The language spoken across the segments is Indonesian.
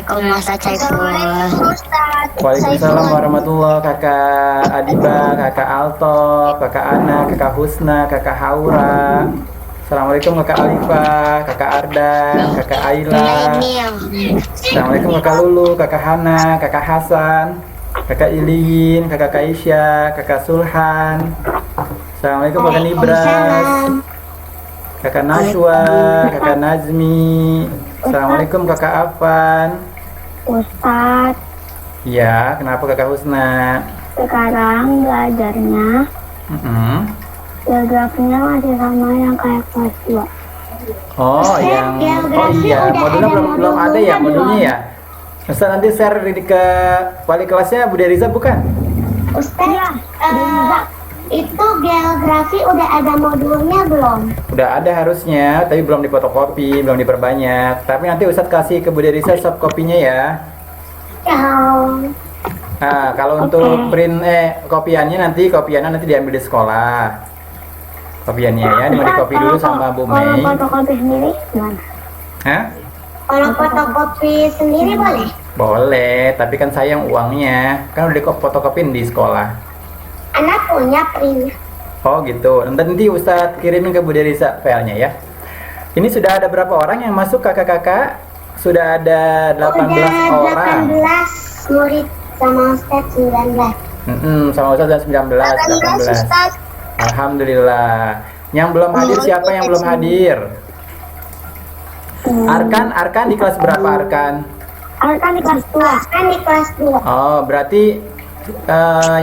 Assalamualaikum Ustaz Saiful. Waalaikumsalam warahmatullah. Kakak Adiba, kakak Alto, kakak Ana, kakak Husna, kakak Haura. Assalamualaikum kakak Alifa, kakak Ardan, kakak Aila. Assalamualaikum kakak Lulu, kakak Hana, kakak Hasan, kakak Ilin, kakak Kaisya, kakak Sulhan. Assalamualaikum kakak Nibras, kakak Naswa, kakak Nazmi. Assalamualaikum kakak Afan. Ustaz, Ya, kenapa kakak Husna? sekarang belajarnya geografinya masih sama yang kayak kelas 2. Oh, iya, modulnya belum ada ya modulnya ya. Ustaz nanti share ke wali kelasnya Bu Deriza bukan? Ustaz, itu geografi udah ada modulnya belum? Udah ada harusnya, tapi belum difotokopi, belum diperbanyak. Tapi nanti Ustaz kasih ke Bu Deriza soft kopinya ya. Ya. Nah, kalau untuk print kopiannya nanti diambil di sekolah. Kopiannya ya, dimana di kopi dulu sama Bu Kalau Mei. fotokopi sendiri gimana? Hah? Kalau fotokopi sendiri boleh? Boleh, tapi kan sayang uangnya. Kan udah fotokopiin di sekolah. Anak punya print. Oh gitu. Nanti Ustadz kirimin ke Bu Deriza filenya ya. Ini sudah ada berapa orang yang masuk kakak-kakak? Sudah ada 18 orang. 18 murid sama Ustaz 19. Sama Ustadz 19. Ustaz. Alhamdulillah. Yang belum hadir siapa yang belum hadir? Arkan di kelas berapa Arkan? Arkan di kelas 2. Arkan di kelas 2. Oh, berarti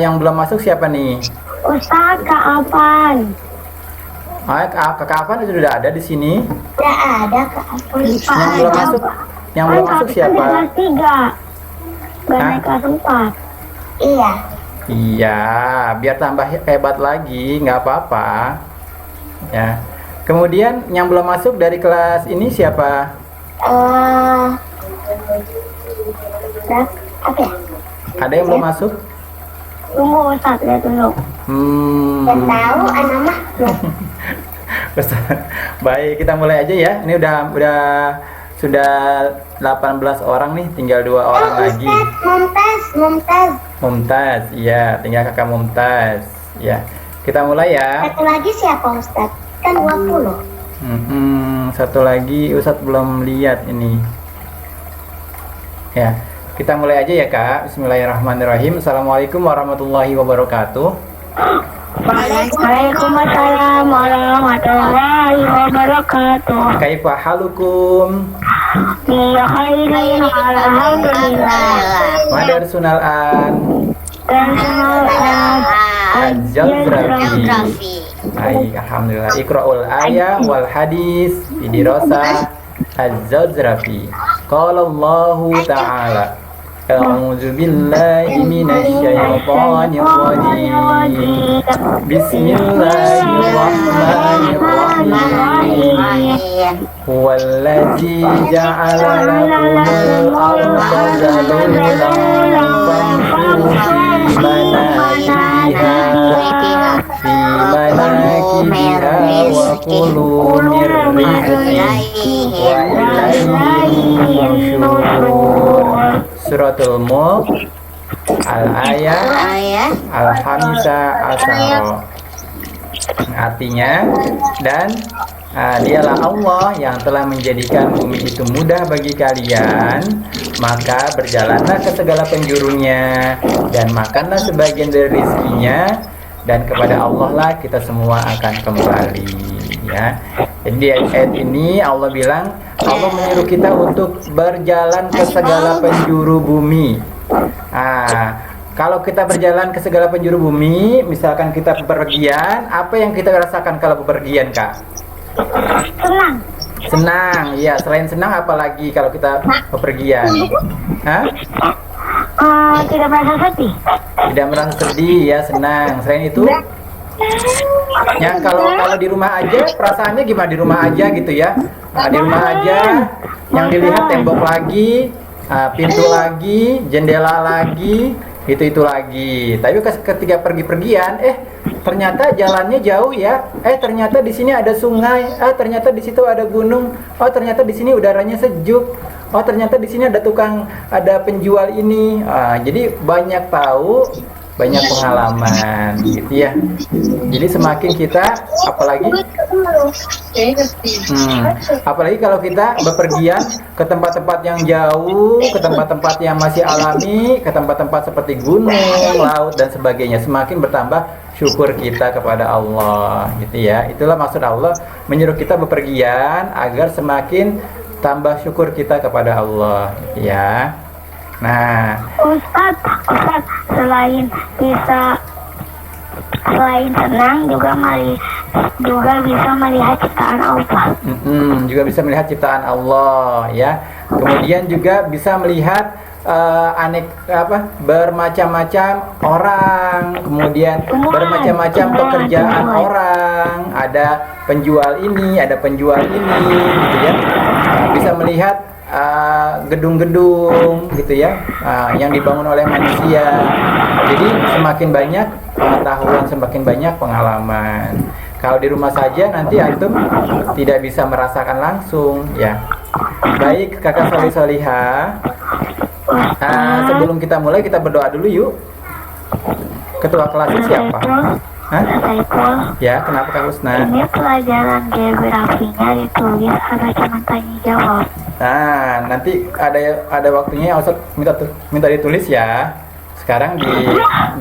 yang belum masuk siapa nih? Ustaz, Kak Afan. Kakak Afan sudah ada di sini. Udah ada Kak Afan. Yang belum masuk siapa? Kelas 3. Gak naik kelas 4. Iya. Iya, biar tambah hebat lagi, nggak apa-apa. Ya. Kemudian yang belum masuk dari kelas ini siapa? Apa ya? Ada yang belum masuk? Tunggu Ustaz, lihat dulu. Gak tahu, anak mah. Baik, kita mulai aja ya. Ini sudah 18 orang nih, tinggal 2 orang lagi. Mumtaz, iya, tinggal kakak Mumtaz. Ya, kita mulai ya. Satu lagi siapa Ustaz? Kan 20. Satu lagi Ustadz belum lihat ini. Ya, kita mulai aja ya Kak. Bismillahirrahmanirrahim. Assalamualaikum warahmatullahi wabarakatuh. Waalaikumsalam warahmatullahi wabarakatuh. Kaifa halukum? Ya khairin, alhamdulillah. Madar sunalan. Al-Geografi. Baik, alhamdulillah. Iqra'ul ayah wal hadis bidirasa al-Geografi. Qala Allahu ta'ala. A'udzu billahi minasyaitonir rajim. Bismillahirrahmanirrahim. Huwallazi ja'ala lakumul arda zalulan famshu fi manakibiha wa kulu min rizqihi wa ilaihi nusyur. Suratul Mulk Al-Ayah Al-Hamisa Asyara. Artinya, dan dialah Allah yang telah menjadikan bumi itu mudah bagi kalian, maka berjalanlah ke segala penjurunya dan makanlah sebagian dari rizkinya, dan kepada Allah lah kita semua akan kembali. Ya. Jadi di ayat ini Allah bilang, Allah menyuruh kita untuk berjalan ke segala penjuru bumi. Kalau kita berjalan ke segala penjuru bumi, misalkan kita bepergian, apa yang kita rasakan kalau bepergian, Kak? Senang, ya. Selain senang, apalagi kalau kita bepergian? Tidak merasa sedih. Tidak merasa sedih, ya, senang. Selain itu? Ya, kalau di rumah aja, perasaannya gimana di rumah aja gitu ya? Di rumah aja, yang dilihat tembok lagi, pintu lagi, jendela lagi, itu lagi. Tapi ketika pergi-pergian, ternyata jalannya jauh ya. Ternyata di sini ada sungai. Ternyata di situ ada gunung. Ternyata di sini udaranya sejuk. oh ternyata di sini ada penjual ini. Jadi banyak tahu, banyak pengalaman gitu ya. Jadi semakin kita apalagi kalau kita bepergian ke tempat-tempat yang jauh, ke tempat-tempat yang masih alami, ke tempat-tempat seperti gunung, laut dan sebagainya, semakin bertambah syukur kita kepada Allah gitu ya. Itulah maksud Allah menyuruh kita bepergian agar semakin tambah syukur kita kepada Allah gitu ya. Nah, Ustaz, selain senang juga bisa melihat ciptaan Allah. Juga bisa melihat ciptaan Allah ya. Kemudian juga bisa melihat bermacam-macam orang, kemudian bermacam-macam pekerjaan orang. Ada penjual ini, ada penjual ini, gitu ya. Bisa melihat gedung-gedung gitu ya, yang dibangun oleh manusia. Jadi semakin banyak pengetahuan, semakin banyak pengalaman. Kalau di rumah saja nanti antum tidak bisa merasakan langsung ya. Baik kakak Solihah, sebelum kita mulai kita berdoa dulu yuk. Ketua kelasnya siapa? Hah? Ya, kenapa Kak Husna? Ini pelajaran geografinya ditulis atau cuma tanya jawab? Nah, nanti ada waktunya Ustaz minta ditulis ya. Sekarang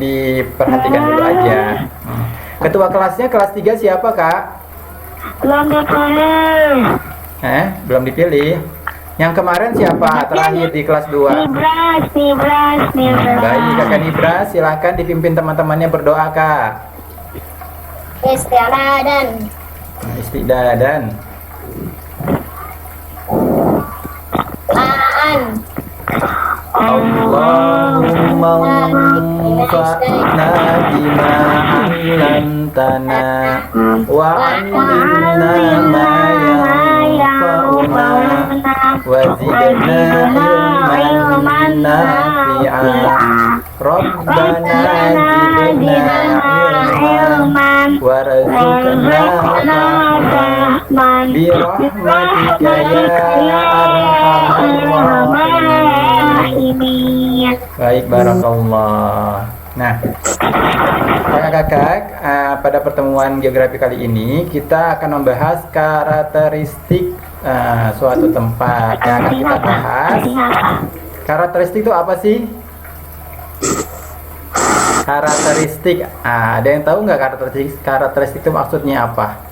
diperhatikan dulu aja. Ketua kelasnya kelas 3 siapa, Kak? Belum dipilih. Belum dipilih. Yang kemarin siapa? Terakhir di kelas 2. Nibras. Baik, Kakak Nibras, silahkan dipimpin teman-temannya berdoa, Kak. Istidadan. Allahumma wanfa'na bima 'allamtana wa 'allimna ma yanfa'una wa zidna ilman nafi'a. Rabbana zidna ilman warzuqna rahman bi rahmatika ya arhamar rahimin. Baik, barakallah. Nah, kakak-kakak, pada pertemuan geografi kali ini kita akan membahas karakteristik suatu tempat. Yang akan kita bahas, karakteristik itu apa sih? Karakteristik, ada yang tahu nggak karakteristik itu maksudnya apa?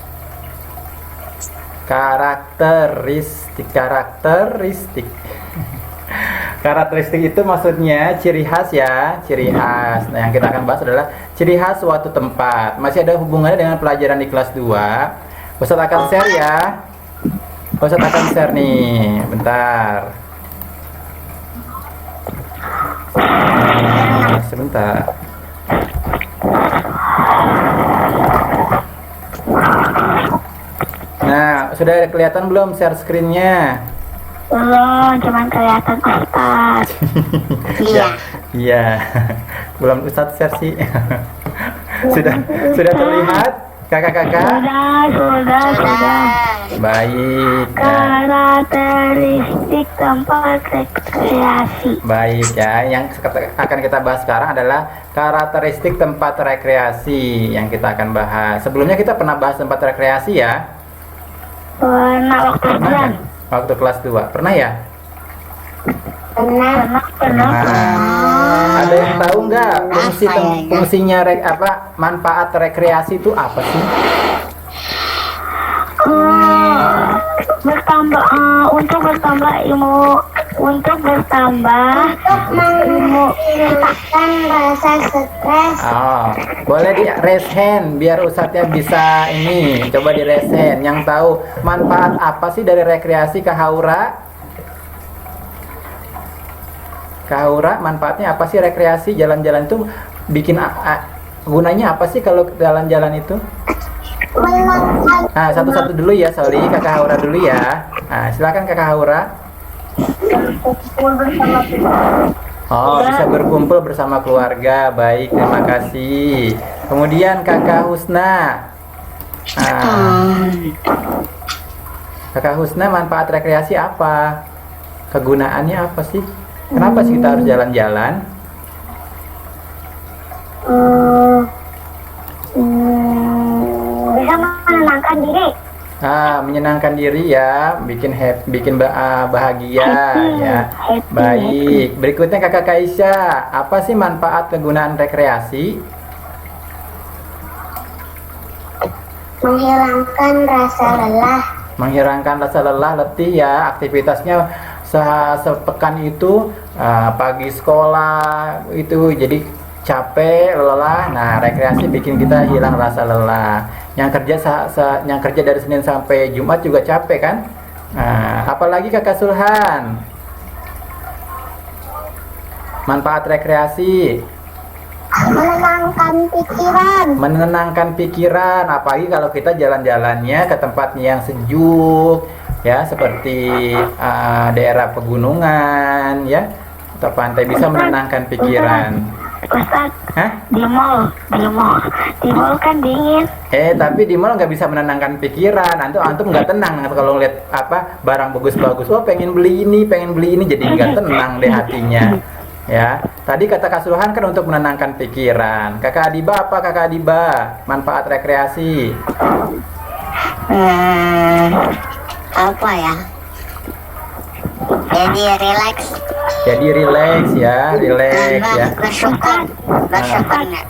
Karakteristik itu maksudnya ciri khas ya, ciri khas. Nah, yang kita akan bahas adalah ciri khas suatu tempat. Masih ada hubungannya dengan pelajaran di kelas 2. Ustaz akan share ya. Ustaz akan share nih, bentar. Sebentar. Nah, sudah kelihatan belum share screen-nya? Belum, cuman kelihatan Ustaz. Iya. Belum Ustaz share sih. Sudah terlihat kakak-kakak? Sudah. Baik. Karakteristik tempat rekreasi. Baik ya, yang akan kita bahas sekarang adalah karakteristik tempat rekreasi yang kita akan bahas. Sebelumnya kita pernah bahas tempat rekreasi ya? Pernah waktu kelas 2. Pernah ya? Pernah. Ada yang tahu nggak fungsinya manfaat rekreasi itu apa sih? Untuk bertambah ilmu, menghilangkan rasa stres. Boleh di raise hand biar Ustadznya bisa ini. Coba di raise hand. Yang tahu manfaat apa sih dari rekreasi, Kak Haura? Kak Haura, manfaatnya apa sih rekreasi? Jalan-jalan itu bikin gunanya apa sih kalau jalan-jalan itu? Satu-satu dulu ya, sorry. Kakak Haura dulu ya. Silakan Kakak Haura. Bisa berkumpul bersama keluarga. Baik, terima kasih. Kemudian Kakak Husna. Kakak Husna, manfaat rekreasi apa? Kegunaannya apa sih? Kenapa sih kita harus jalan-jalan? Bisa menenangkan diri. Menyenangkan diri ya, bikin bahagia ya. Baik, berikutnya Kakak Kaisya, apa sih manfaat kegunaan rekreasi? Menghilangkan rasa lelah. Menghilangkan rasa lelah, letih ya, aktivitasnya sepekan itu pagi sekolah itu jadi capek, lelah. Nah, rekreasi bikin kita hilang rasa lelah. Yang kerja dari Senin sampai Jumat juga capek kan? Nah, apalagi Kakak Sulhan? Manfaat rekreasi. Menenangkan pikiran. Menenangkan pikiran, apalagi kalau kita jalan-jalannya ke tempat yang sejuk ya, seperti daerah pegunungan ya, atau pantai, bisa menenangkan pikiran. Ustaz, Hah? di mall kan dingin. Tapi di mall nggak bisa menenangkan pikiran. Antum nggak tenang kalau ngeliat barang bagus-bagus. Oh, pengen beli ini, jadi nggak tenang deh hatinya. Ya, tadi kata Kasuhan kan untuk menenangkan pikiran. Kakak Adiba apa Kakak Adiba? Manfaat rekreasi. Apa ya? Jadi relax ya,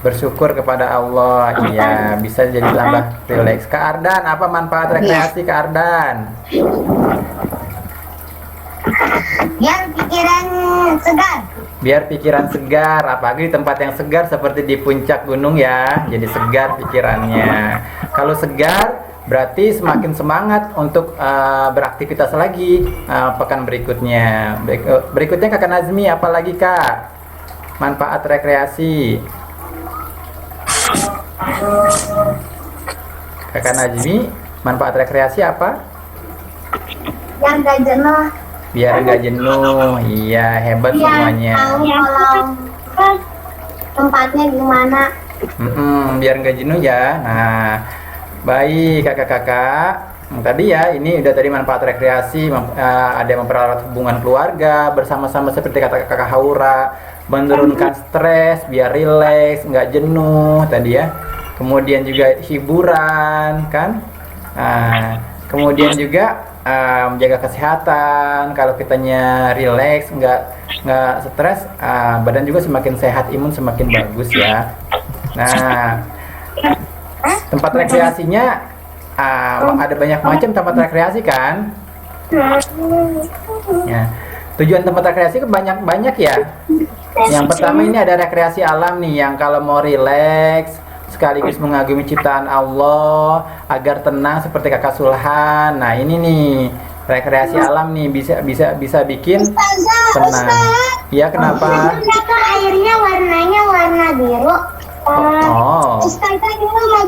bersyukur kepada Allah. Iya, bisa jadi tambah relax. Kak Ardan, apa manfaat rekreasi Kak Ardan? Biar pikiran segar, apalagi di tempat yang segar seperti di puncak gunung ya, jadi segar pikirannya. Kalau segar berarti semakin semangat untuk beraktivitas lagi pekan berikutnya. Berikutnya Kakak Nazmi, apalagi Kak manfaat rekreasi? Kakak Nazmi, manfaat rekreasi apa? Yang gak jenuh. Biar nggak jenuh. Iya, hebat semuanya. Kalau tempatnya gimana? Biar nggak jenuh ya. Nah, baik kakak-kakak. Tadi ya, ini udah tadi manfaat rekreasi, ada yang mempererat hubungan keluarga bersama-sama seperti kata kakak Haura, menurunkan stres, biar rileks, nggak jenuh tadi ya. Kemudian juga hiburan kan. Nah, kemudian juga menjaga kesehatan. Kalau kitanya rileks, nggak stres, badan juga semakin sehat, imun semakin bagus ya. Nah, tempat rekreasinya ada banyak macam tempat rekreasi kan. Ya, tujuan tempat rekreasi banyak ya. Yang pertama ini ada rekreasi alam nih, yang kalau mau rileks sekaligus mengagumi ciptaan Allah agar tenang seperti kakak Sulhan. Nah, ini nih rekreasi alam nih, bisa bikin tenang. Iya, kenapa? Kenapa airnya warnanya warna biru? Ustazah dulu mau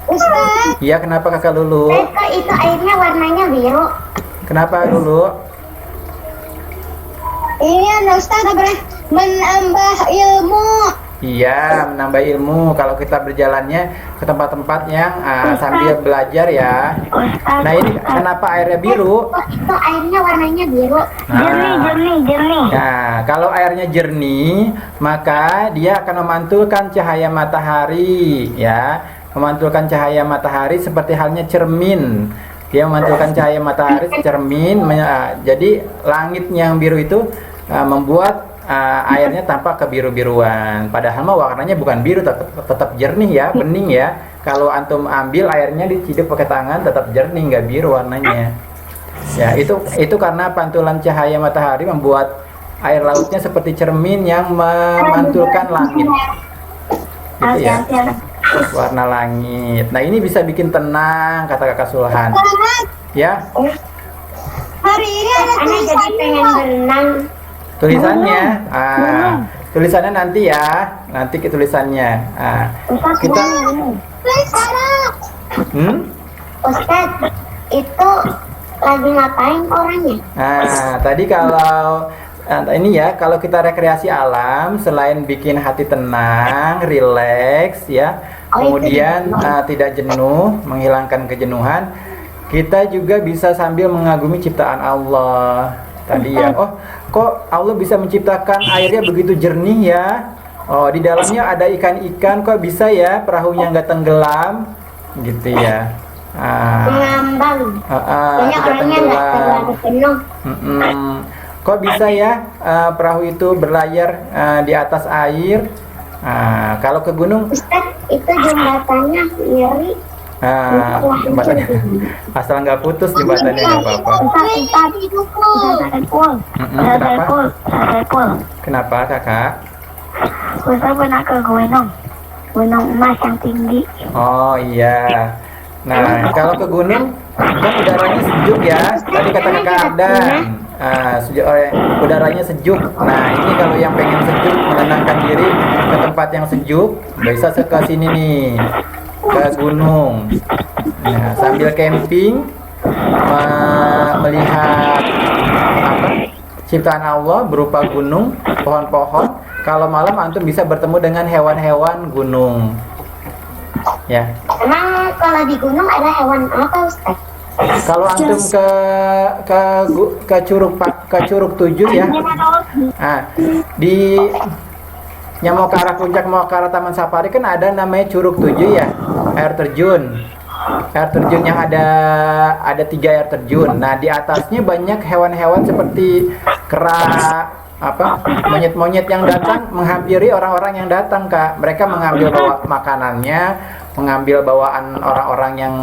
Ustaz. Iya, kenapa kakak Lulu? Itu airnya warnanya biru. Kenapa Lulu? Iya, Ustaz menambah ilmu. Iya, menambah ilmu kalau kita berjalannya ke tempat-tempat yang sambil belajar ya. Nah, ini kenapa airnya biru? Itu airnya warnanya biru. Jernih. Nah, kalau airnya jernih, maka dia akan memantulkan cahaya matahari ya. Memantulkan cahaya matahari seperti halnya cermin. Dia memantulkan cahaya matahari cermin. Jadi langit yang biru itu membuat airnya tampak kebiru-biruan. Padahal mah warnanya bukan biru, tetap jernih ya, bening ya. Kalau antum ambil airnya diciduk pakai tangan, tetap jernih, nggak biru warnanya. Ya, itu karena pantulan cahaya matahari membuat air lautnya seperti cermin yang memantulkan langit. Gitu ya. Warna langit. Nah, ini bisa bikin tenang, kata kakak Sulhan. Ya. Hari ini ada tulisan pengen berenang. Tulisannya nanti ya, nanti tulisannya. Kita Ustaz, itu lagi ngapain orangnya? Tadi kalau ini ya, kalau kita rekreasi alam, selain bikin hati tenang, rileks ya, kemudian tidak jenuh, menghilangkan kejenuhan, kita juga bisa sambil mengagumi ciptaan Allah. tadi ya. Oh, kok Allah bisa menciptakan airnya begitu jernih ya? Oh, di dalamnya ada ikan-ikan, kok bisa ya perahunya nggak tenggelam? Gitu ya. Mengambang. Banyak tidak orangnya nggak tenggelam. terlalu penuh. Kok bisa ya perahu itu berlayar di atas air? Kalau ke gunung, Ustaz, itu jembatannya iri. jembatannya asal nggak putus jembatannya nggak apa-apa. Kenapa kakak? Ustaz pernah ke gunung emas yang tinggi. Oh iya. Nah, kalau ke gunung kan udaranya sejuk ya. Tadi kata kakak ada udaranya sejuk. Nah, ini kalau yang pengen sejuk, menenangkan diri ke tempat yang sejuk, bisa ke sini nih, ke gunung. Nah, sambil camping, melihat ciptaan Allah berupa gunung, pohon-pohon. Kalau malam antum bisa bertemu dengan hewan-hewan gunung. Ya. Emang kalau di gunung ada hewan apa, Ustaz? Kalau antum ke Curug 7 ya. Yang mau ke arah puncak, mau ke arah Taman Safari kan ada namanya Curug 7 ya. Air terjun yang ada 3 air terjun. Nah, di atasnya banyak hewan-hewan seperti kera, monyet-monyet yang datang menghampiri orang-orang yang datang, Kak. Mereka mengambil makanannya, mengambil bawaan orang-orang yang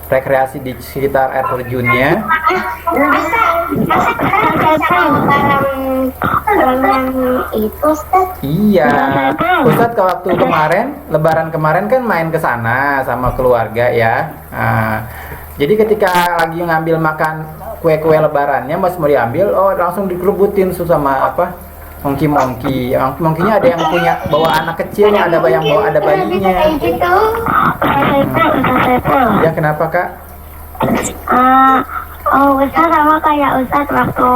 rekreasi di sekitar air terjunnya. Barang itu, Ustaz? Iya, Ustadz ke waktu Lebaran kemarin kan main ke sana sama keluarga ya. Jadi ketika lagi ngambil makan kue-kue Lebarannya, mas mau diambil, langsung dikerubutin sama Mongki-nya ada yang punya bawa anak kecilnya, ada yang bawa ada bayinya. Ya, kenapa Kak? Ustaz sama kayak Ustaz waktu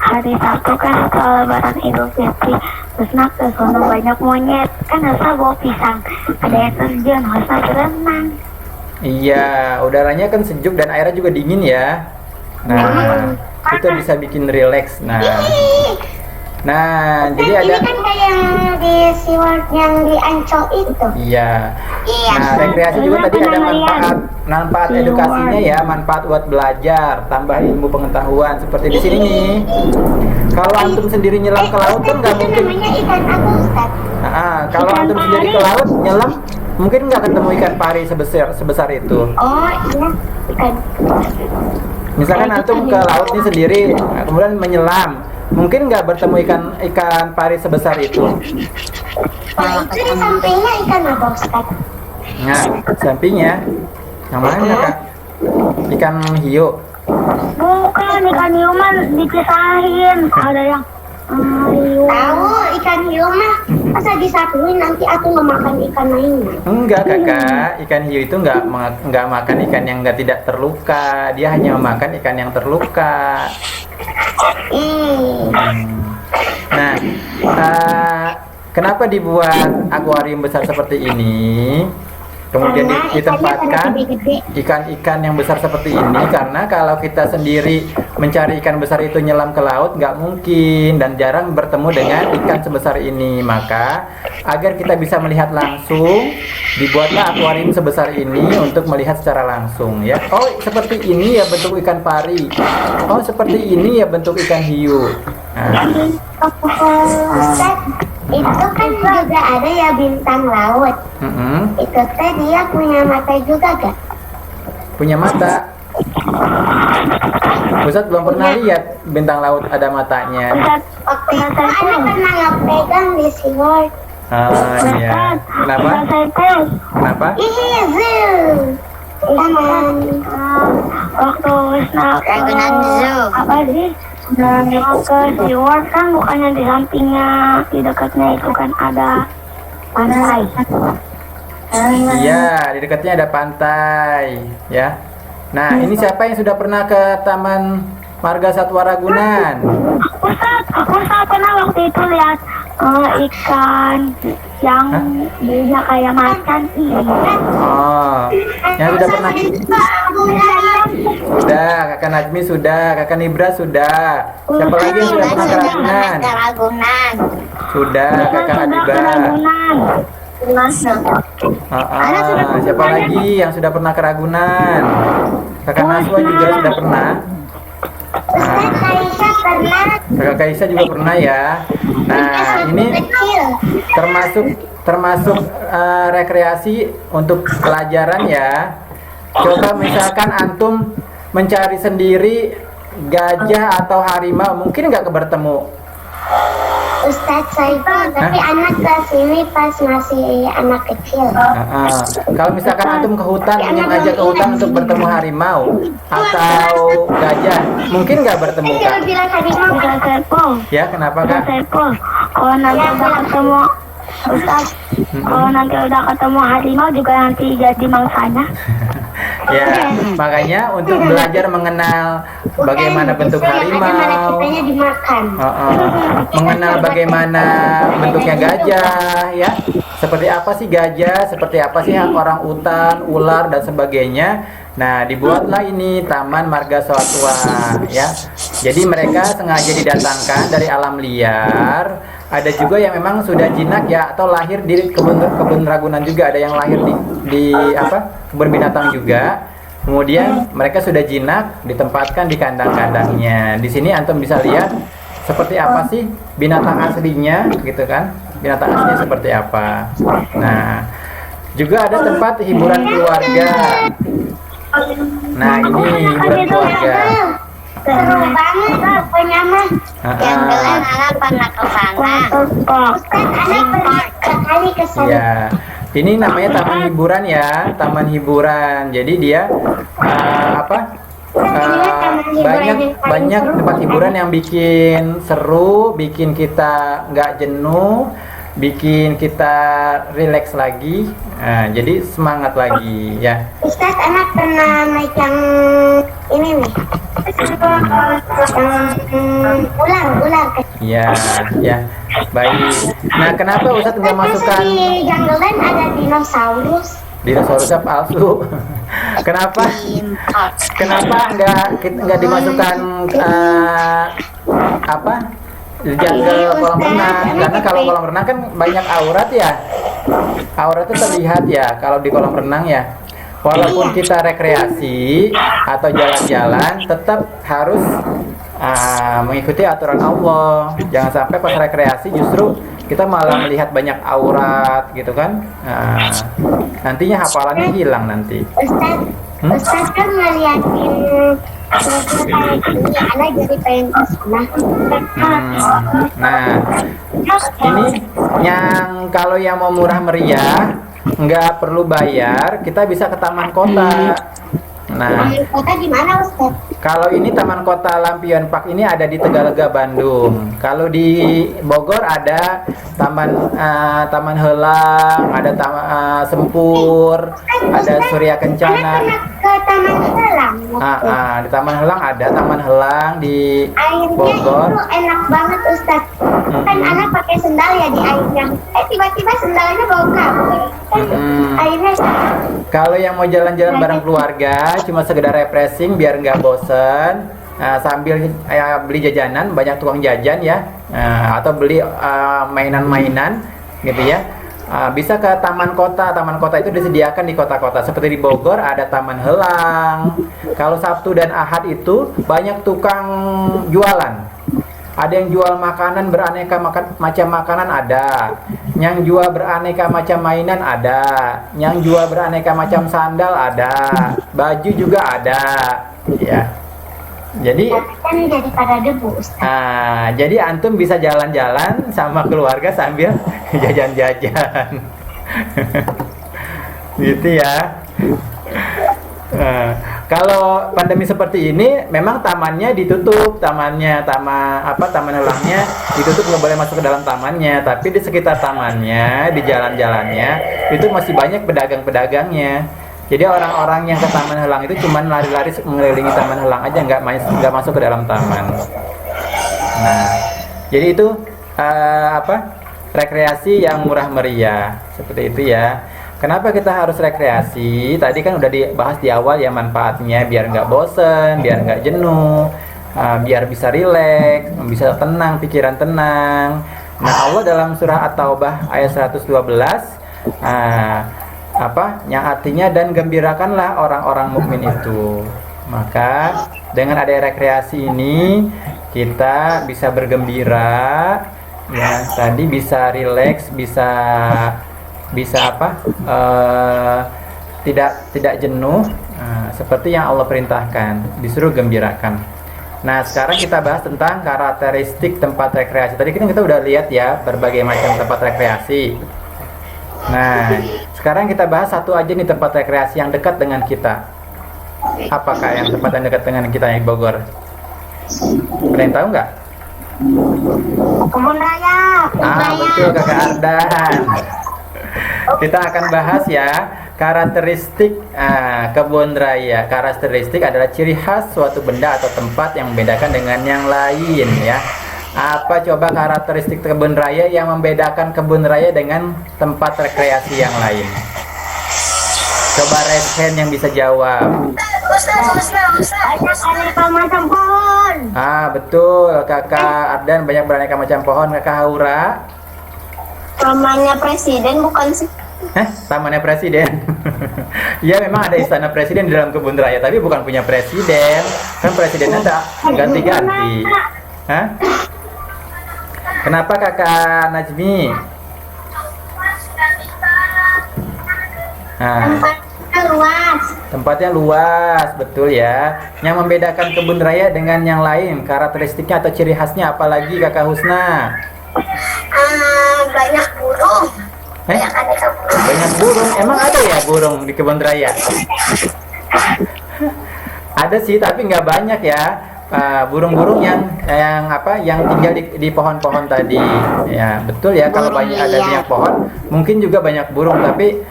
hari Sabtu kan ke Lebaran Idul Fitri, terus ke sono banyak monyet, kan Ustaz bawa pisang, ada yang terjun, Ustaz berenang. Iya, udaranya kan sejuk dan airnya juga dingin ya. Nah, itu bisa bikin rileks. Nah, jadi ada. Ini kan kayak yang di SeaWorld yang di Ancol itu. Iya. Nah, rekreasi juga tadi ada manfaat edukasinya ya, manfaat buat belajar, tambah ilmu pengetahuan seperti di sini nih. Kalau antum sendiri nyelam ke laut kan nggak mungkin. Namanya ikan apa, Ustaz? Kalau antum sendiri ke laut nyelam, mungkin nggak ketemu ikan pari sebesar itu. Oh iya, ikan. Misalkan antum ke laut nih sendiri, kemudian menyelam, mungkin nggak bertemu ikan pari sebesar itu. Nah, itu di sampingnya ikan apa, Ustaz? Nah, sampingnya yang mana Kak? Ikan hiu. Bukan, ikan hiu mah dipisahin. Ada yang hiu. Tahu ikan hiu mah masa disatuin nanti aku memakan ikan lainnya. Enggak Kakak, ikan hiu itu nggak makan ikan yang tidak terluka. Dia hanya memakan ikan yang terluka. Nah, kenapa dibuat akuarium besar seperti ini? Kemudian ditempatkan ikan-ikan yang besar seperti ini, karena kalau kita sendiri mencari ikan besar itu nyelam ke laut nggak mungkin dan jarang bertemu dengan ikan sebesar ini. Maka agar kita bisa melihat langsung, dibuatlah akuarium sebesar ini untuk melihat secara langsung ya. Oh, seperti ini ya bentuk ikan pari. Oh, seperti ini ya bentuk ikan hiu. Itu kan juga ada ya bintang laut. Itu teh dia punya mata juga gak? Punya mata. Ustadz belum pernah lihat bintang laut ada matanya. Waktu itu ada pernah ngepegang di SeaWorld. Iya. Kenapa? Kenapa? Waktu apa sih? Mau ke SeaWorld kan bukannya di sampingnya, di dekatnya itu kan ada pantai. Iya, di dekatnya ada pantai, ya. Nah, ini siapa yang sudah pernah ke Taman Marga Satwa Ragunan? Aku pernah waktu itu lihat ikan yang dia kayak macan ini. Oh, yang sudah pernah. Udah, Kakak Najmi sudah, Kakak Nibra sudah. Siapa lagi yang sudah pernah ke Ragunan? Sudah, Kakak Adiba. Siapa lagi yang sudah pernah ke Ragunan? Kakak Naswa juga sudah pernah. Kakak Kaisa juga pernah ya. Nah, ini termasuk rekreasi untuk pelajaran ya. Coba misalkan antum mencari sendiri gajah atau harimau, mungkin nggak bertemu. Ustadz Saiful, tapi anak ke sini pas masih anak kecil. Kalau misalkan antum ke hutan, ingin ngajak ke hutan untuk bertemu harimau atau gajah, mungkin nggak bertemu kak? Ya, kenapa kak? Kalau nanti udah ketemu Ustadz, kalau nanti udah ketemu harimau juga nanti jadi mangsanya. Ya, makanya untuk belajar mengenal bagaimana bentuk harimau, mengenal bagaimana bentuknya gajah, ya, seperti apa sih gajah, seperti apa sih orang utan, ular dan sebagainya. Nah, dibuatlah ini Taman Marga Satwa, ya. Jadi mereka sengaja didatangkan dari alam liar. Ada juga yang memang sudah jinak ya, atau lahir di kebun Ragunan juga, ada yang lahir di kebun binatang juga. Kemudian mereka sudah jinak ditempatkan di kandang-kandangnya. Di sini antum bisa lihat seperti apa sih binatang aslinya, gitu kan? Binatang aslinya seperti apa. Nah, juga ada tempat hiburan keluarga. Nah, ini hiburan keluarga. Seru banget pokoknya mah. Yang jelas anak pernah ke sana. Ustadz anak sekali ke sana. Ya, ini namanya taman hiburan ya, taman hiburan. Jadi dia banyak tempat hiburan yang bikin seru, bikin kita nggak jenuh, bikin kita rileks lagi. Nah, jadi semangat lagi ya. Ustadz anak pernah naik yang ini nih. Ular. Ya, ya, baik. Nah, kenapa Ustadz nggak masukkan? Di Jungleland ada dinosaurus. Dinosaurusnya palsu. Kenapa? Kenapa nggak dimasukkan jungle kolam renang? Karena kalau kolam renang kan banyak aurat ya. Aurat itu terlihat ya kalau di kolam renang ya. Walaupun kita rekreasi atau jalan-jalan, tetap harus mengikuti aturan Allah. Jangan sampai pas rekreasi justru kita malah melihat banyak aurat gitu kan. Nantinya hafalannya hilang nanti. Ustadz kan ngeliatin anak jadi pengen ke sana. Nah, ini yang kalau yang mau murah meriah nggak perlu bayar, kita bisa ke taman kota. Nah, kota gimana Ustadz? Kalau ini Taman Kota Lampion Park ini ada di Tegalega, Bandung. Kalau di Bogor ada Taman Helang, ada Sempur, ada Surya Kencana. Ke Taman Helang. Di Taman Helang ada Taman Helang di Bogor. Airnya itu enak banget Ustadz. Kan anak pakai sendal ya di airnya. Tiba-tiba sendalnya bau kabel. Airnya. Kalau yang mau jalan-jalan bareng keluarga, cuma sekedar refreshing biar nggak bosen, sambil beli jajanan, banyak tukang jajan ya, atau beli mainan-mainan gitu ya. Bisa ke taman kota. Taman kota itu disediakan di kota-kota. Seperti di Bogor ada Taman Helang. Kalau Sabtu dan Ahad itu banyak tukang jualan. Ada yang jual makanan beraneka macam makanan ada, yang jual beraneka macam mainan ada, yang jual beraneka macam sandal ada, baju juga ada, ya. Jadi kan jadi pada debu Ustaz. Jadi antum bisa jalan-jalan sama keluarga sambil jajan-jajan. Gitu ya. Kalau pandemi seperti ini memang tamannya ditutup, taman helangnya ditutup, nggak boleh masuk ke dalam tamannya, tapi di sekitar tamannya, di jalan-jalannya itu masih banyak pedagang-pedagangnya. Jadi orang-orang yang ke Taman Helang itu cuman lari-lari mengelilingi Taman Helang aja, nggak masuk ke dalam taman. Nah, jadi itu rekreasi yang murah meriah seperti itu ya. Kenapa kita harus rekreasi? Tadi kan udah dibahas di awal ya manfaatnya, biar nggak bosen, biar nggak jenuh, biar bisa rileks, bisa tenang, pikiran tenang. Nah, Allah dalam surah At-Taubah ayat 112 yang artinya dan gembirakanlah orang-orang mukmin itu. Maka dengan ada rekreasi ini kita bisa bergembira, ya tadi bisa rileks, bisa tidak jenuh, seperti yang Allah perintahkan, disuruh gembirakan. Nah, sekarang kita bahas tentang karakteristik tempat rekreasi. Tadi kan kita udah lihat ya berbagai macam tempat rekreasi. Nah, sekarang kita bahas satu aja nih tempat rekreasi yang dekat dengan kita. Apakah yang tempat yang dekat dengan kita yang Bogor? Ada yang tahu nggak? Kebun raya. Betul Kakak Ardan. Kita akan bahas ya karakteristik kebun raya. Karakteristik adalah ciri khas suatu benda atau tempat yang membedakan dengan yang lain ya. Apa coba karakteristik kebun raya yang membedakan kebun raya dengan tempat rekreasi yang lain? Coba raise hand yang bisa jawab. Banyak aneka macam pohon. Betul Kakak Ardan, banyak beraneka macam pohon. Kakak Haura? Namanya presiden bukan sih? Tamannya presiden. Ya memang ada istana presiden di dalam kebun raya, tapi bukan punya presiden. Kan presidennya tak ganti-ganti. Kenapa Kakak Najmi? Tempatnya luas. Tempatnya luas, betul ya. Yang membedakan kebun raya dengan yang lain, karakteristiknya atau ciri khasnya apalagi Kakak Husna? Banyak burung. Banyak burung. Emang ada ya burung di kebun raya? Ada sih, tapi nggak banyak ya. Burung-burung yang tinggal di pohon-pohon tadi. Ya betul ya. Kalau banyak ada banyak pohon, mungkin juga banyak burung. Tapi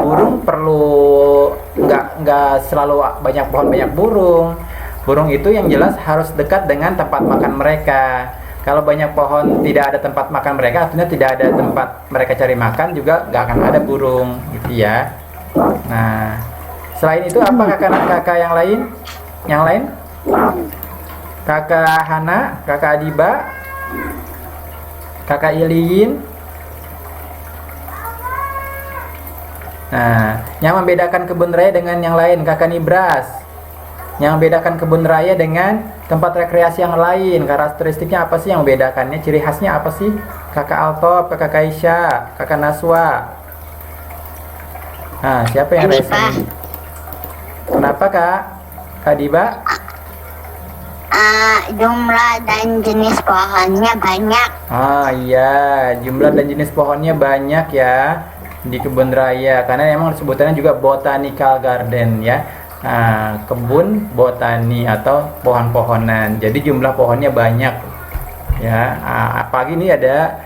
burung perlu nggak selalu banyak pohon banyak burung. Burung itu yang jelas harus dekat dengan tempat makan mereka. Kalau banyak pohon tidak ada tempat makan mereka, artinya tidak ada tempat mereka cari makan, juga nggak akan ada burung gitu ya. Nah, selain itu apa kakak yang lain? Yang lain? Kakak Hana, Kakak Adiba, Kakak Iliin. Nah, yang membedakan kebun raya dengan yang lain, Kakak Nibras. Yang membedakan kebun raya dengan tempat rekreasi yang lain, karakteristiknya apa sih yang membedakannya? Ciri khasnya apa sih? Kakak Altop, Kakak Kaisha, Kakak Naswa. Nah, siapa yang racing? Kenapa Kak? Kak Diba? Jumlah dan jenis pohonnya banyak. Iya, jumlah dan jenis pohonnya banyak ya di kebun raya, karena memang sebutannya juga botanical garden ya. Kebun botani atau pohon-pohonan. Jadi jumlah pohonnya banyak ya. Apalagi ini ada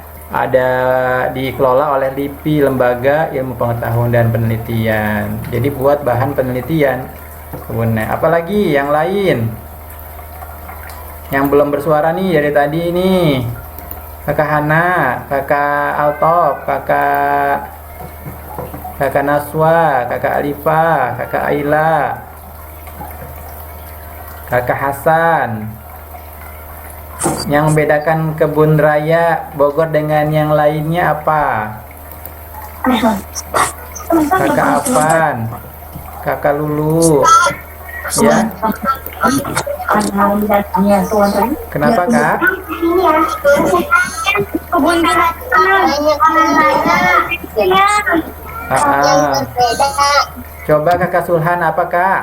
dikelola oleh LIPI, Lembaga Ilmu Pengetahuan dan Penelitian. Jadi buat bahan penelitian kebunnya. Apalagi yang lain yang belum bersuara nih dari tadi nih? Kakak Hana, Kakak Altop, Kakak Naswa, Kakak Alifa, Kakak Aila, Kakak Hasan. Yang membedakan kebun raya Bogor dengan yang lainnya apa? Kakak Afan, Kakak Lulu. Ya. Kenapa Kak? Kebun binatang. Coba Kakak Sulhan apa Kak?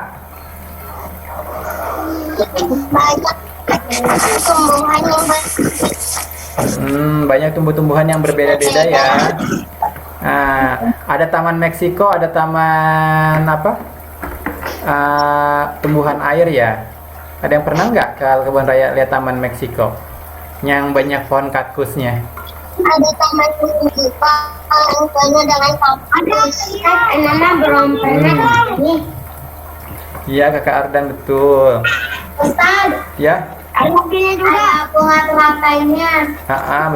Banyak tumbuh-tumbuhan yang berbeda-beda ya. Ada Taman Meksiko, ada taman tumbuhan air ya. Ada yang pernah nggak ke kebun raya lihat Taman Meksiko yang banyak pohon kaktusnya? Ada taman dengan kaktus. Nama belum pernah. Iya Kakak Ardan, betul. Ustaz, Ya. Ada mobilnya juga. Ada bunga teratainya.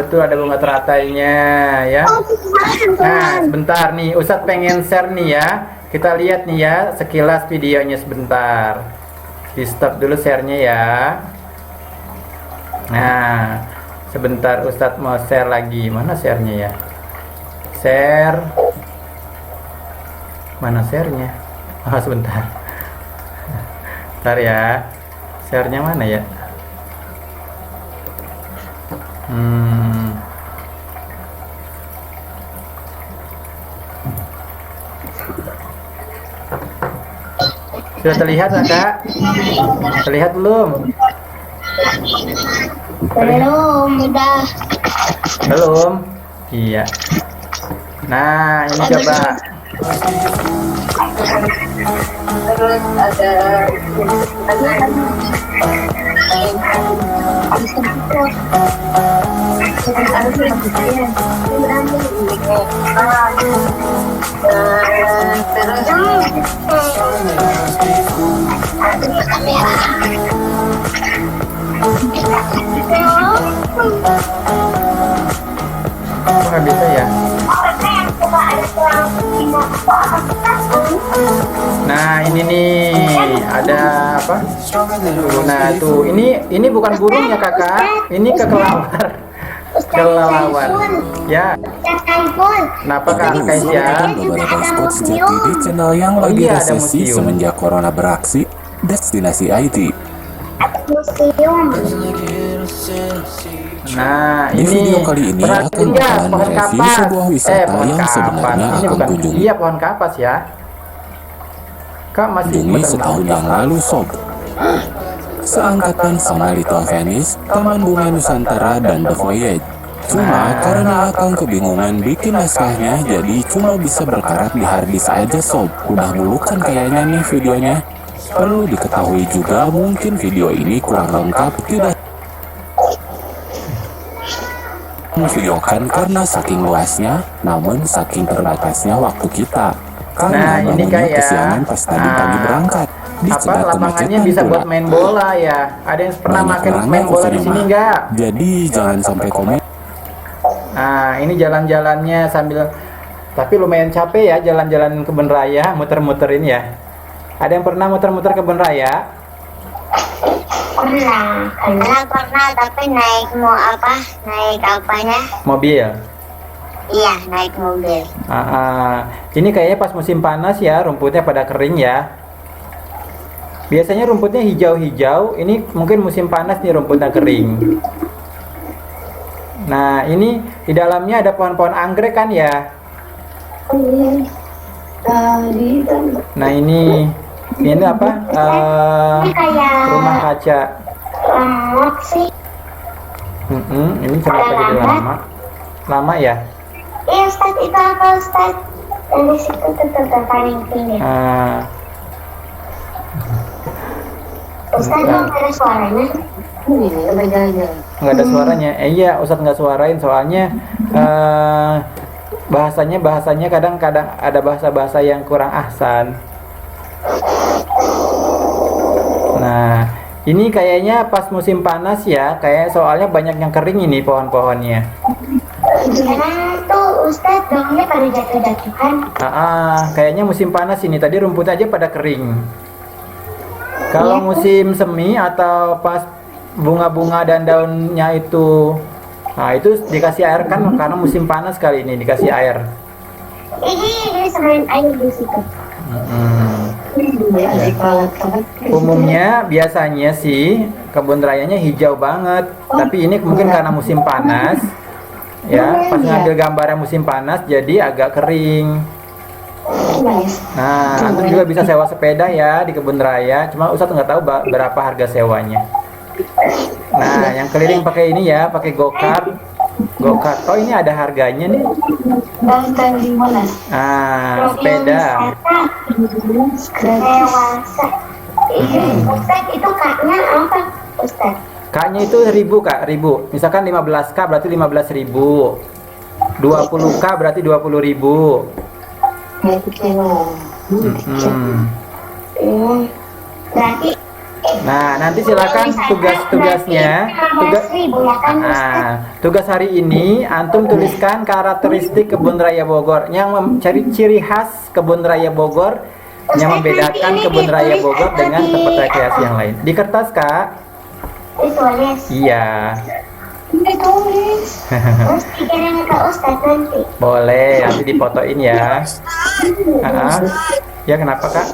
Betul, ada bunga teratainya ya. Nah, sebentar nih, Ustadz pengen share nih ya. Kita lihat nih ya sekilas videonya sebentar. Di stop dulu share-nya ya. Nah, sebentar Ustadz mau share lagi. Mana share-nya ya? Share. Mana share-nya? Oh, sebentar. Bentar ya. Share-nya mana ya? Sudah terlihat Kak? Terlihat belum? Belum, udah. Belum? Iya. Nah, ini coba. Terus ada Kok nggak bisa ya? Nah, ini nih ada apa? Nah, tuh ini bukan burung ya Kakak. Ini kelelawar. Kelelawar. Ya. Kenapa Kak Ada Kaisya? beberapa spot sejati di channel yang lagi iya, ada resesi museum. semenjak corona beraksi. Destinasi IT. museum. Nah, Di ini video kali ini pernah akan lihat bakalan pohon mereview kapas. sebuah wisata pohon yang kapas. sebenarnya Ini akan bukan. kunjungi. Iya, pohon kapas ya. Kak masih Kunjungi muter-muter. setahun yang lalu sob. Seangkatan sama Little Venice, Taman Bunga Nusantara, dan The Voyage. Cuma karena akang kebingungan bikin naskahnya, jadi cuma bisa berkarat di harddisk aja sob. Udah bulukan kayaknya nih videonya. Perlu diketahui juga mungkin video ini kurang lengkap, tidak videokan karena saking luasnya, namun saking terbatasnya waktu kita. Nah, Karena ini bangunnya kayak kesiangan pas tadi pagi berangkat. apa Dicegat lapangannya kemacetan bisa buat pula. main bola ya. Ada yang pernah Banyak main orangnya bola di pokoknya sini mah. enggak? Jadi jangan sampai komen. Nah, ini jalan-jalannya sambil tapi lumayan capek ya jalan-jalan kebun raya, muter-muterin ya. Ada yang pernah muter-muter kebun raya? Pernah, tapi naik naik apanya? Mobil. Iya, naik mobil. Ini kayaknya pas musim panas ya, rumputnya pada kering ya. Biasanya rumputnya hijau-hijau, ini mungkin musim panas nih rumputnya kering. Nah, ini di dalamnya ada pohon-pohon anggrek kan ya? Nah, ini apa? Ini kayak Rumah kaca. lemot sih. Ini kenapa jadi lama? Lama ya? Iya, Ustaz, itu apa, Ustaz? Dari situ tuh paling tinggi. Ustaz, nggak ada suaranya? Nggak ada suaranya. Iya, Ustadz nggak suarain soalnya bahasanya kadang-kadang ada bahasa-bahasa yang kurang ahsan. Nah, ini kayaknya pas musim panas ya, kayak soalnya banyak yang kering ini pohon-pohonnya. Sekarang tuh Ustaz daunnya pada jatuh-jatuhan. Kayaknya musim panas ini, tadi rumputnya aja pada kering. Kalau musim semi atau pas bunga-bunga dan daunnya itu, nah itu dikasih air kan karena musim panas kali ini dikasih air. Ini semain air di situ. Umumnya biasanya sih kebun rayanya hijau banget, tapi ini mungkin karena musim panas ya, pas ngambil gambarnya musim panas jadi agak kering. Nah, antum juga bisa sewa sepeda ya di kebun raya, cuma Ustadz nggak tahu berapa harga sewanya. Nah, yang keliling pakai ini ya, pakai go-kart. Oh, ini ada harganya nih. Sepeda. Dewasa. Ustaz, itu kaknya apa, Ustaz? Kaknya itu 1000 Kak, 1000. Misalkan 15K berarti 15.000. 20K berarti 20.000. Berarti Nah, nanti silakan tugas-tugasnya. Tugas hari ini antum tuliskan karakteristik Kebun Raya Bogor yang mencari ciri khas Kebun Raya Bogor yang membedakan Kebun Raya Bogor dengan tempat rekreasi yang lain. Di kertas, Kak? Ditulis. Iya. Ditulis. Terus dikirim ke Ustadz nanti. Boleh, nanti difotoin ya. Ya, kenapa, Kak?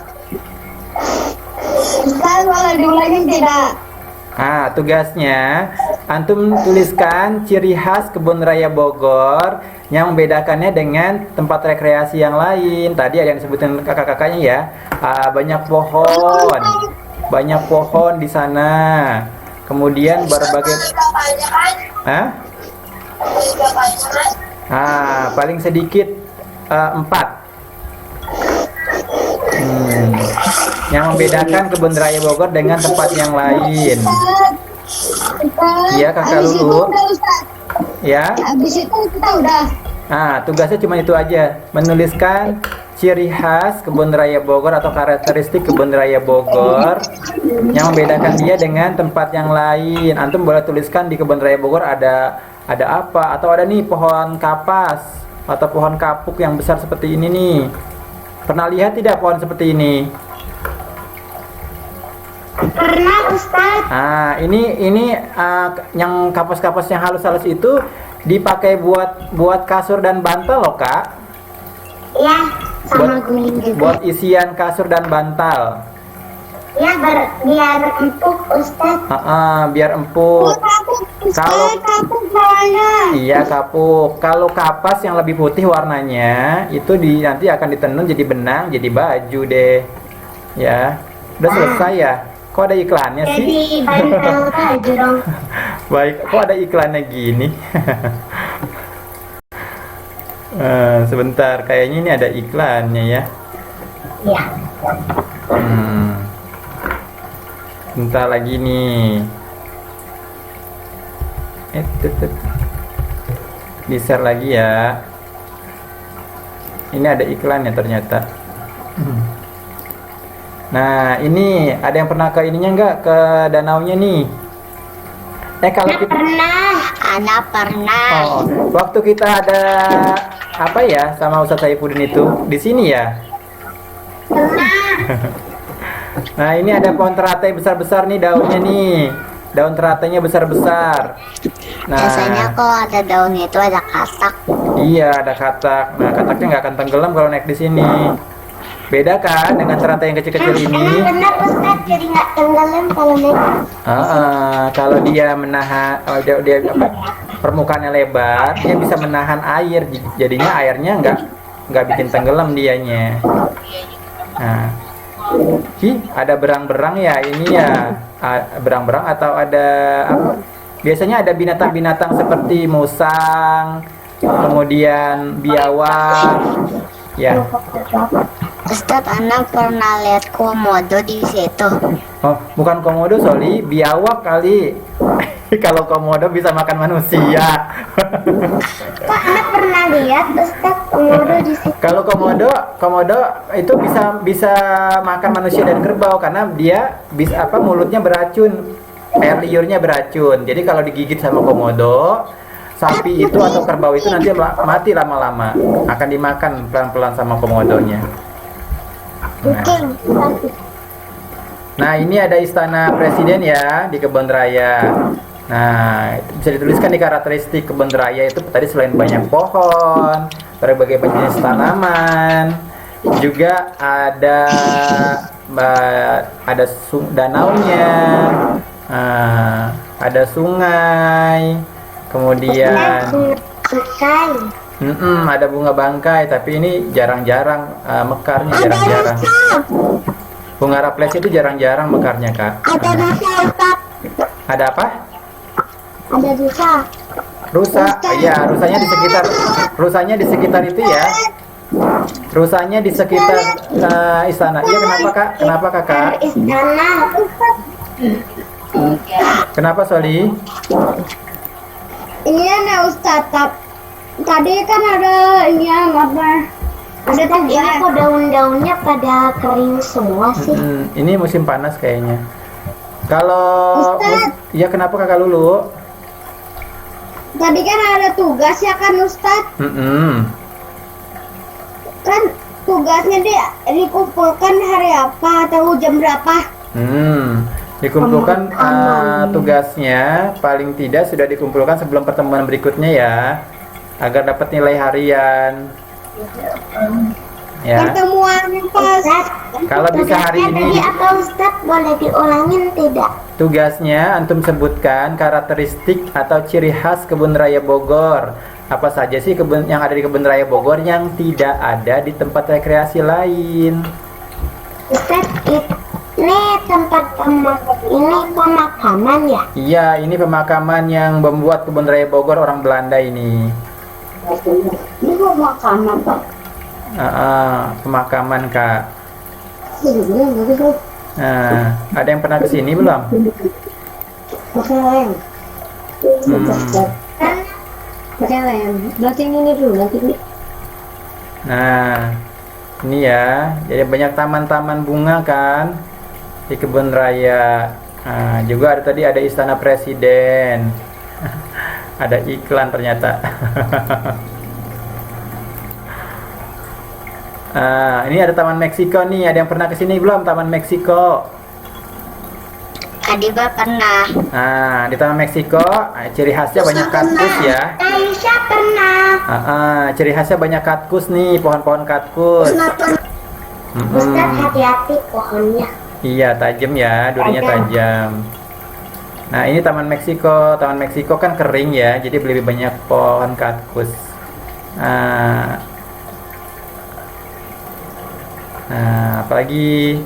Kalau diulangin tidak. Tugasnya antum tuliskan ciri khas Kebun Raya Bogor yang membedakannya dengan tempat rekreasi yang lain. Tadi ada yang disebutin kakak-kakaknya ya. Banyak pohon di sana. Kemudian berbagai paling sedikit 4. Yang membedakan Kebun Raya Bogor dengan tempat yang lain. Iya, Kakak Lulu. Ya. Habis itu kita udah. Tugasnya cuma itu aja, menuliskan ciri khas Kebun Raya Bogor atau karakteristik Kebun Raya Bogor yang membedakan dia dengan tempat yang lain. Antum boleh tuliskan di Kebun Raya Bogor ada apa, atau ada nih pohon kapas atau pohon kapuk yang besar seperti ini nih. Pernah lihat tidak pohon seperti ini? Pernah, Ustadz. Ini yang kapas-kapas yang halus-halus itu dipakai buat kasur dan bantal loh, Kak. Ya, sama guling juga. Buat isian kasur dan bantal. Ya, biar empuk, Ustadz. Biar empuk. Kalau kapuk banyak. Iya, kapuk. Kalau kapas yang lebih putih warnanya itu nanti akan ditenun jadi benang, jadi baju deh. Ya. Udah selesai ya? Kok ada iklannya sih? Jadi bantal baju dong. Baik, kok ada iklannya gini? Sebentar, kayaknya ini ada iklannya ya. Iya. Bentar lagi nih. Di-share lagi ya. Ini ada iklannya ternyata. Nah, ini ada yang pernah ke ininya enggak, ke danaunya nih? Kalau kita Anak pernah. waktu kita ada apa ya sama Ustadz Saifuddin itu di sini ya? Nah, ini ada pohon teratai besar-besar nih daunnya nih. Daun teratainya besar-besar. Nah, Biasanya kok ada daun itu ada katak. iya, ada katak. Nah, kataknya nggak akan tenggelam kalau naik di sini. Beda kan dengan teratai yang kecil-kecil ini? Benar, Ustadz, jadi nggak tenggelam kalau naik. Kalau dia menahan, dia permukaannya lebar, dia bisa menahan air. Jadinya airnya nggak bikin tenggelam dianya. Nah, ada berang-berang ya ini ya. Berang-berang atau ada apa? Biasanya ada binatang-binatang seperti musang, kemudian biawak, ya. Ustadz, anak pernah lihat komodo di situ. Oh, bukan komodo, Soli, biawak kali. Kalau komodo bisa makan manusia. Kok anak pernah lihat, Ustadz, komodo di situ? Kalau komodo itu bisa makan manusia dan kerbau karena dia bisa mulutnya beracun, air liurnya beracun. Jadi kalau digigit sama komodo, sapi itu atau kerbau itu nanti mati lama-lama, akan dimakan pelan-pelan sama komodonya. Nah, ini ada istana presiden ya di Kebun Raya. Nah, bisa dituliskan di karakteristik Kebun Raya itu tadi selain banyak pohon, berbagai jenis tanaman, juga ada danaunya, ada sungai, kemudian ada bunga bangkai, tapi ini jarang-jarang mekarnya, jarang-jarang. Bunga raples itu jarang-jarang mekarnya, Kak. Ada rusa, Ustadz. Ada apa? Ada rusa. Rusa, iya, rusanya di sekitar itu ya. Rusanya di sekitar istana. Iya, kenapa, Kak? Kenapa, Kakak? Istana. Kenapa, Soli? Iya nih, Ustadz. Tadi kan ada ada ini kok daun-daunnya pada kering semua sih. Ini musim panas kayaknya. Kalau Ustaz. ya kenapa kakak Lulu? Tadi kan ada tugas ya kan Ustadz? Mm-mm. Kan tugasnya dikumpulkan hari apa atau jam berapa? Dikumpulkan tugasnya paling tidak sudah dikumpulkan sebelum pertemuan berikutnya ya, agar dapat nilai harian. Ya. Pertemuan pas. Kalau bisa hari ini apa Ustadz boleh diulangin tidak? tugasnya antum sebutkan karakteristik atau ciri khas Kebun Raya Bogor. Apa saja sih kebun yang ada di Kebun Raya Bogor yang tidak ada di tempat rekreasi lain? Ustadz, ini tempat ini pemakaman ya? Iya, ini pemakaman yang membuat Kebun Raya Bogor orang Belanda ini. Ini mau makanan Pak. Pemakaman Kak. Ini Nah, ada yang pernah kesini belum? pakai lem. Pakai lem. Berarti ini dulu nanti ini. Nah, ini ya, jadi banyak taman-taman bunga kan di Kebun Raya. Nah, juga ada tadi ada Istana Presiden. Ada iklan ternyata. Ini ada Taman Meksiko nih. Ada yang pernah kesini belum Taman Meksiko? Adiba pernah. Nah, di Taman Meksiko, ciri khasnya banyak kaktus ya. Aisyah pernah. Ciri khasnya banyak kaktus nih, pohon-pohon kaktus. Ustadz hati-hati pohonnya. Iya, tajam ya, durinya tajam. Nah, ini Taman Meksiko. Taman Meksiko kan kering ya, jadi lebih banyak pohon kaktus. Nah, apalagi,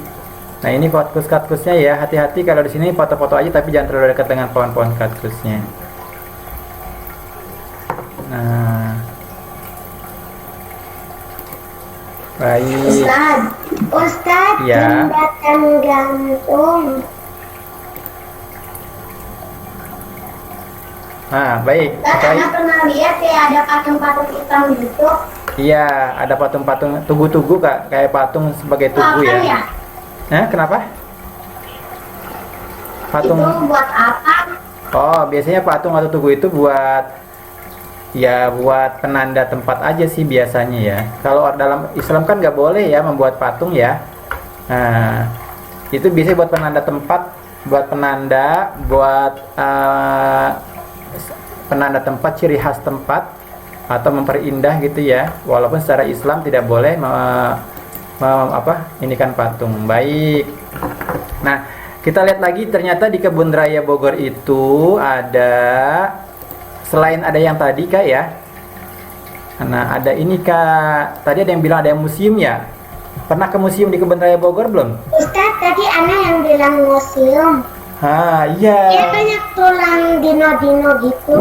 nah ini kaktusnya ya. Hati-hati kalau di sini foto-foto aja, tapi jangan terlalu dekat dengan pohon-pohon kaktusnya. Nah, baik. Ustadz, Ya. jembatan gantung. Baik. Karena pernah lihat ya ada patung-patung hitam gitu. Iya, ada patung-patung tugu-tugu Kak, kayak patung sebagai tugu Apa ya. Kenapa? Patung. Itu buat apa? Oh, biasanya patung atau tugu itu buat penanda tempat aja sih biasanya ya. Kalau dalam Islam kan nggak boleh ya membuat patung ya. Nah, itu biasanya buat penanda tempat, buat penanda tempat, ciri khas tempat, atau memperindah gitu ya. Walaupun secara Islam tidak boleh inikan patung. Baik. Nah, kita lihat lagi, ternyata di Kebun Raya Bogor itu ada, selain ada yang tadi Kak ya. Nah, ada ini Kak. Tadi ada yang bilang ada museum ya. Pernah ke museum di Kebun Raya Bogor belum? Ustadz, tadi Ana yang bilang museum. Iya. Ya banyak tulang dino-dino gitu.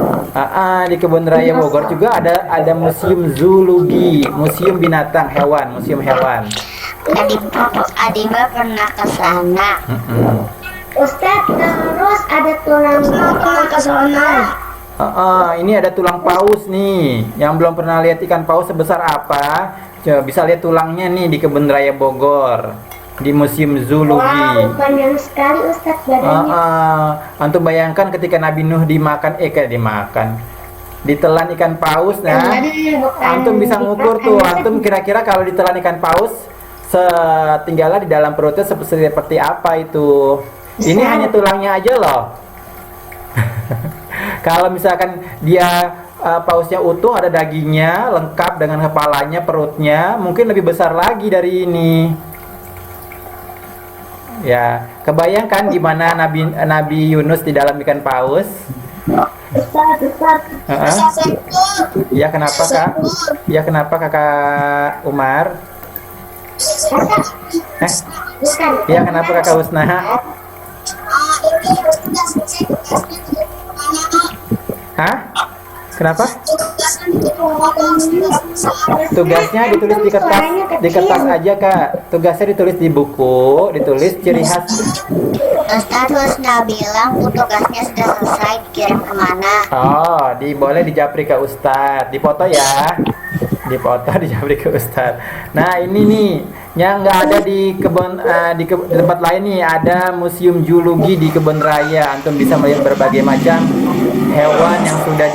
Di Kebun Raya Bogor juga ada museum zoologi, museum binatang hewan, museum hewan. Adiba pernah ke sana. Ustadz, terus ada tulang ke sana. Ini ada tulang paus nih. Yang belum pernah lihat ikan paus sebesar apa, coba bisa lihat tulangnya nih di Kebun Raya Bogor, di Museum Zoologi. Wow, panjang sekali Ustadz badannya. Antum bayangkan ketika Nabi Nuh ditelan ikan paus, nah, antum bisa ngukur tuh, antum kira-kira kalau ditelan ikan paus, setinggalnya di dalam perutnya seperti apa itu. Ini hanya tulangnya aja loh. Kalau misalkan dia pausnya utuh, ada dagingnya, lengkap dengan kepalanya, perutnya, mungkin lebih besar lagi dari ini. Ya, kebayangkan gimana Nabi Yunus di dalam ikan paus? Ya kenapa Kak? Ya kenapa Kakak Umar? Ya kenapa Kakak Husna? Hah? Kenapa? Tugasnya ditulis di kertas aja Kak. Tugasnya ditulis di buku, ditulis ciri khas. Ustadz Husna bilang tugasnya sudah selesai, dikirim kemana? Boleh dijapri ke Ustadz, dipoto ya. dipoto dijawab ke Ustaz. Nah ini nih yang nggak ada di di tempat lain nih, ada museum zoologi di Kebun Raya. Antum bisa melihat berbagai macam hewan yang sudah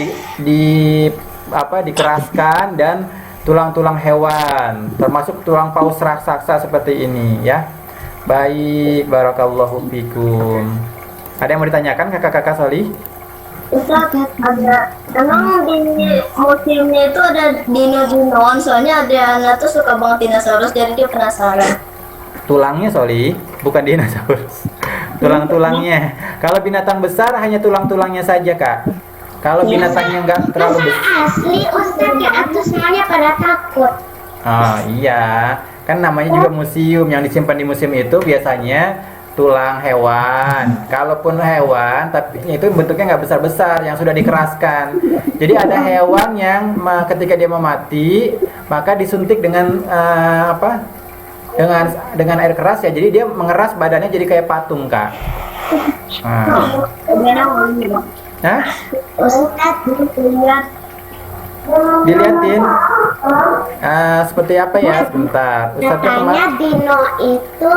dikeraskan dan tulang-tulang hewan, termasuk tulang paus raksasa seperti ini ya. Baik, barakallahu fikum. Ada yang mau ditanyakan kakak-kakak Solih? Ustaz, ada emang di museumnya itu ada dino-dinoan, soalnya Adriana tuh suka banget dinosaurus, jadi dia penasaran. Tulangnya Solih, bukan dinosaurus. Tulang-tulangnya. Kalau binatang besar hanya tulang-tulangnya saja kak. Kalau binatangnya nggak terlalu besar. Asli Ustaz ya, atau semuanya pada takut. Oh iya, kan namanya juga museum. Yang disimpan di museum itu biasanya tulang hewan. Kalaupun hewan, tapi itu bentuknya nggak besar-besar, yang sudah dikeraskan. Jadi ada hewan yang ketika dia mau mati, maka disuntik dengan dengan air keras ya. Jadi dia mengeras badannya jadi kayak patung kak. Hah? Ustaz, lihat. Dilihatin. Seperti apa ya? Sebentar. Ustaznya Katanya dino itu